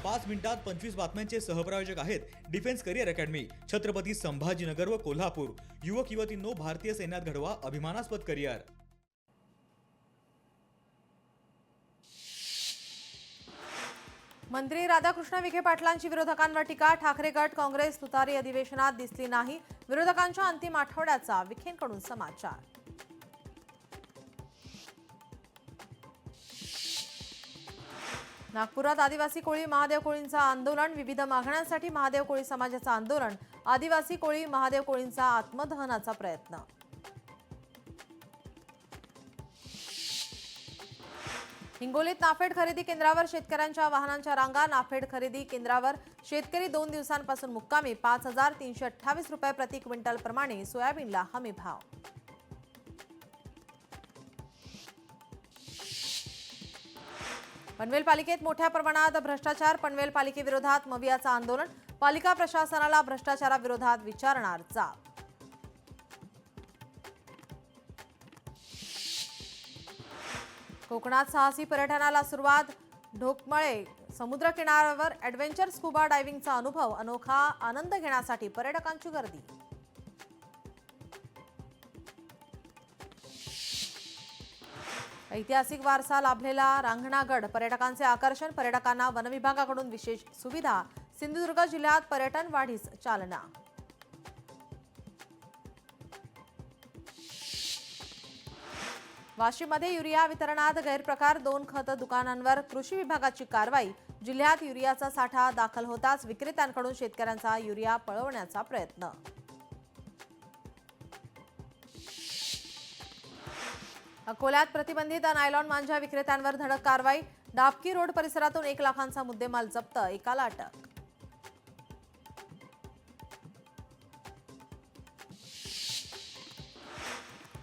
5 मिनिटात 25 बातम्यांचे सहप्रायोजक आहेत defence career academy, Chhatrapati Sambhajinagar व कोल्हापूर। युवक युवतींनो, भारतीय सैन्यात घडवा अभिमानास्पद करिअर। मंत्री राधाकृष्ण विखे पाटलांची विरोधकांवर टीका। ठाकरे गट काँग्रेस तुतारी अधिवेशनात दिसली नाही। विरोधकांच्या अंतिम आठवड्याचा विखेंकडून समाचार। नागपुरात आदिवासी कोळी महादेव कोळींचा आंदोलन। विविध मागण्यांसाठी महादेव कोळी समाजाचं आंदोलन। आदिवासी कोळी महादेव कोळींचा आत्मदहनाचा प्रयत्न। हिंगोलीत नाफेड खरेदी केंद्रावर शेतकऱ्यांच्या वाहनांच्या रांगा। नाफेड खरेदी केंद्रावर शेतकरी 2 दिवसांपासून मुक्कामी। 5328 रुपये प्रति क्विंटल प्रमाणे सोयाबीनला हमी भाव। पनवेल पालिकेत मोठ्या प्रमाणात भ्रष्टाचार। पनवेल पालिकेविरोधात मवियाचं आंदोलन। पालिका प्रशासनाला भ्रष्टाचाराविरोधात विचारणार जाब। कोकणात साहसी पर्यटनाला सुरुवात। ढोकमळे समुद्र किनाऱ्यावर ॲडव्हेंचर स्कुबा डायव्हिंगचा अनुभव। अनोखा आनंद घेण्यासाठी पर्यटकांची गर्दी। ऐतिहासिक वारसा लाभलेला रांगणागड पर्यटकांचे आकर्षण। पर्यटकांना वनविभागाकडून विशेष सुविधा। सिंधुदुर्ग जिल्ह्यात पर्यटन वाढीस चालना। वाशिममध्ये युरिया वितरणात गैरप्रकार। 2 खत दुकानांवर कृषी विभागाची कारवाई। जिल्ह्यात युरियाचा साठा दाखल होताच विक्रेत्यांकडून शेतकऱ्यांचा युरिया पळवण्याचा प्रयत्न। अकोल्यात प्रतिबंधित नायलॉन मांजा विक्रेत्यांवर धडक कारवाई। डाबकी रोड परिसरातून 1 लाखांचा मुद्देमाल जप्त। एकाला अटक।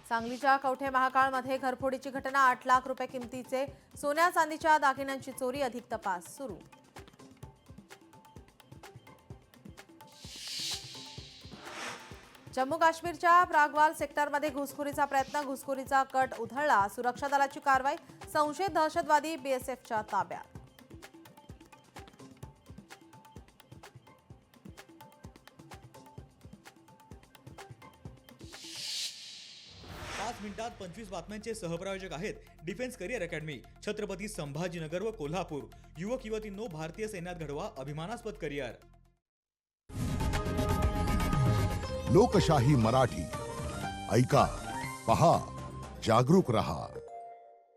सांगलीच्या कवठे महाकाळमध्ये घरफोडीची घटना। 8 लाख रुपये किमतीचे सोन्या चांदीच्या दागिन्यांची चोरी। अधिक तपास सुरू। जम्मू काश्मीरच्या प्रागवाल सेक्टरमध्ये घुसखोरीचा प्रयत्न। घुसखोरीचा कट उधळला। सुरक्षा दलाची कारवाई। संशयित दहशतवादी बीएसएफच्या ताब्यात। 5 मिनिटात 25 बातम्यांचे सहप्रायोजक आहेत defence career academy, Chhatrapati Sambhajinagar व कोल्हापूर। युवक युवतींनो, भारतीय सैन्यात घडवा अभिमानास्पद करिअर। लोकशाही मराठी ऐका, पहा, जागरूक रहा।